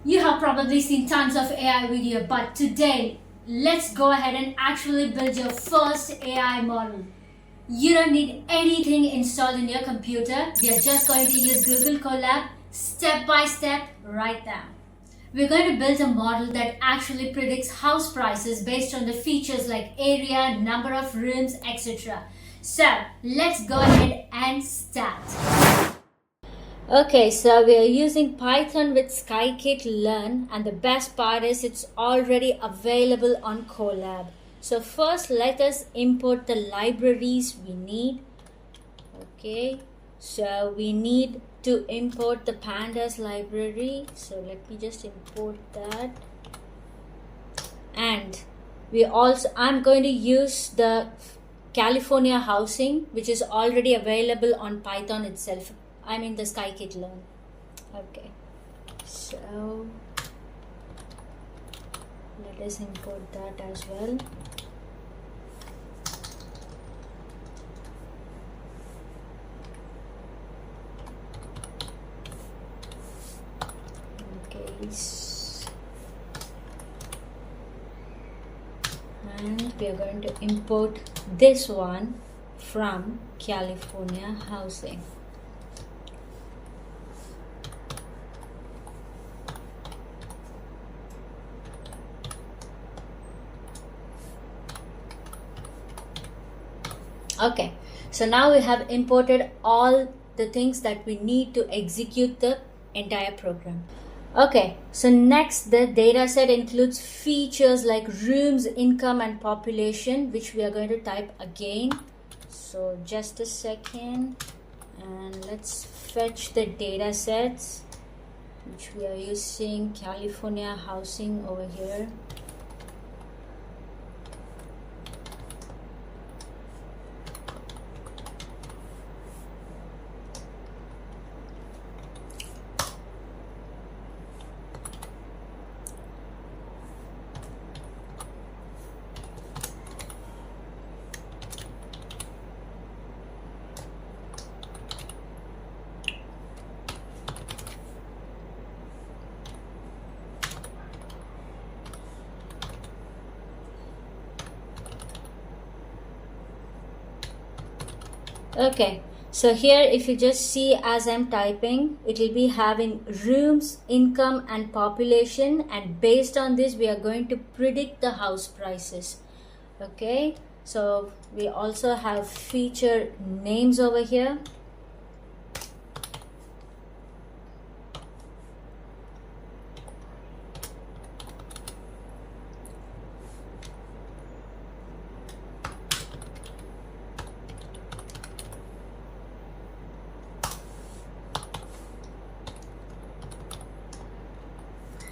You have probably seen tons of AI video, but today, let's go ahead and actually build your first AI model. You don't need anything installed in your computer. We are just going to use Google Colab step by step right now. We're going to build a model that actually predicts house prices based on the features like area, number of rooms, etc. So let's go ahead and start. Okay, so we are using Python with scikit-learn, and the best part is it's already available on Colab. So first let us import the libraries we need. Okay, so we need to import the pandas library. So let me just import that. And I'm going to use the California housing, which is already available on Python itself. I mean the scikit-learn. Okay, so let us import that as well. Okay, and we are going to import this one from California housing. Okay, so now we have imported all the things that we need to execute the entire program. Okay, so next the dataset includes features like rooms, income and population, which we are going to type again. So just a second, and let's fetch the datasets, which we are using California housing over here. Okay, so here if you just see as I'm typing, it will be having rooms, income and population, and based on this we are going to predict the house prices. Okay, so we also have feature names over here.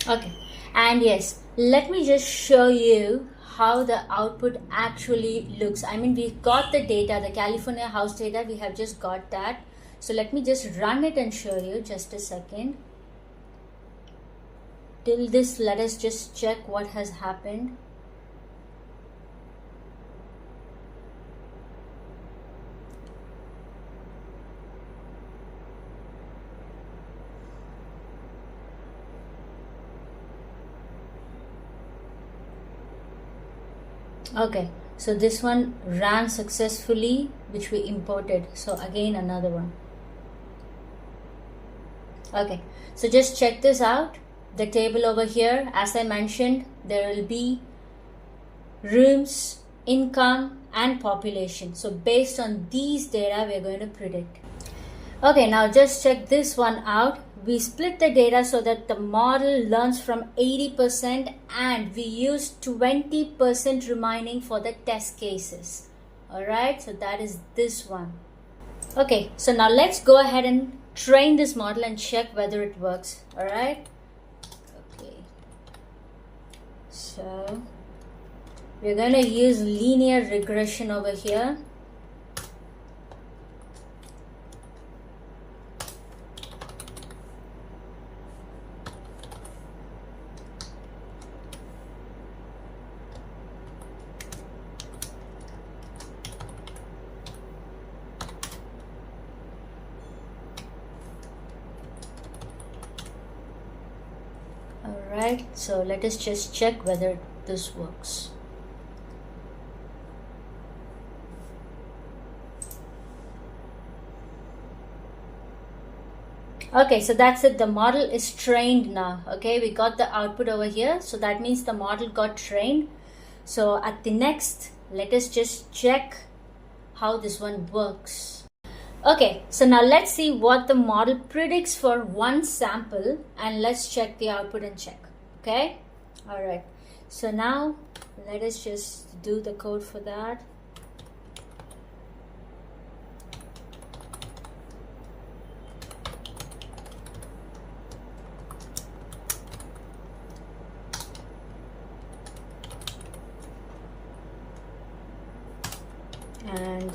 Okay, and yes, let me just show you how the output actually looks. I mean, we got the data, the California house data, we have just got that. So let me just run it and show you. Just a second. Till this, let us just check what has happened. Okay, so this one ran successfully, which we imported. So again another one. Okay, so just check this out. The table over here, as I mentioned, there will be rooms, income and population. So based on these data we are going to predict. Okay, now just check this one out. We split the data so that the model learns from 80% and we use 20% remaining for the test cases. Alright, so that is this one. Okay, so now let's go ahead and train this model and check whether it works. Alright, okay, so we're going to use linear regression over here. Alright, so let us just check whether this works. Okay, so that's it. The model is trained now. Okay, we got the output over here. So that means the model got trained. So at the next, let us just check how this one works. Okay, so now let's see what the model predicts for one sample, and let's check the output and check. Okay, all right. So now let us just do the code for that. And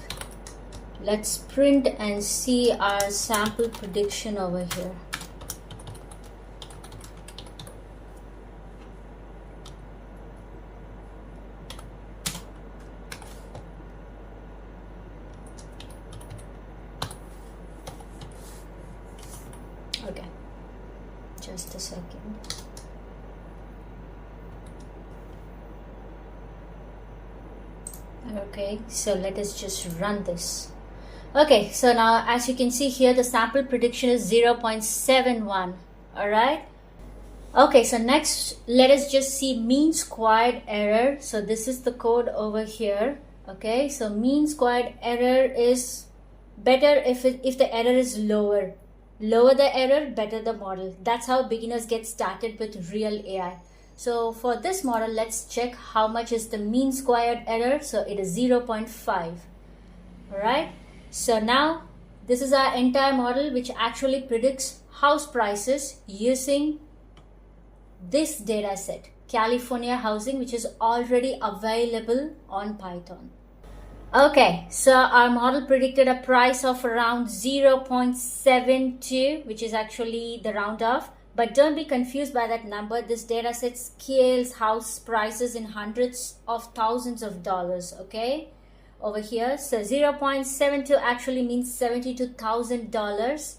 let's print and see our sample prediction over here. Okay, just a second. Okay, so let us just run this. Okay, so now as you can see here, the sample prediction is 0.71. All right. Okay, so next let us just see mean squared error. So this is the code over here. Okay, so mean squared error is better if the error is lower. Lower the error, better the model. That's how beginners get started with real AI. So for this model, let's check how much is the mean squared error. So it is 0.5. All right. So now this is our entire model, which actually predicts house prices using this data set, California housing, which is already available on Python. Okay, so our model predicted a price of around 0.72, which is actually the round off. But don't be confused by that number. This data set scales house prices in hundreds of thousands of dollars, okay? Over here, so 0.72 actually means $72,000.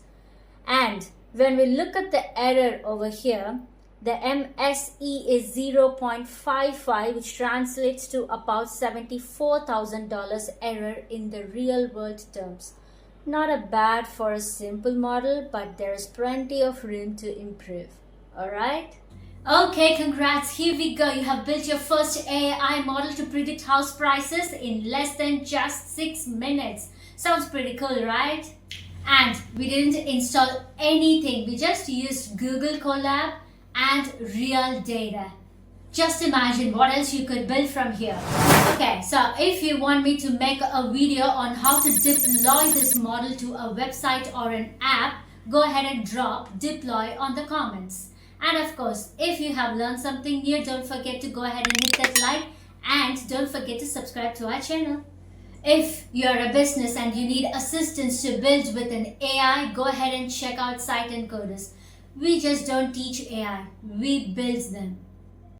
And when we look at the error over here, the MSE is 0.55, which translates to about $74,000 error in the real world terms. Not a bad for a simple model, but there's plenty of room to improve. Alright? Okay, congrats. Here we go. You have built your first AI model to predict house prices in less than just 6 minutes. Sounds pretty cool, right? And we didn't install anything. We just used Google Colab and real data. Just imagine what else you could build from here. Okay, so if you want me to make a video on how to deploy this model to a website or an app, go ahead and drop deploy on the comments. And of course, if you have learned something new, don't forget to go ahead and hit that like, and don't forget to subscribe to our channel. If you're a business and you need assistance to build with an AI, go ahead and check out Scikit-learn. We just don't teach AI, we build them.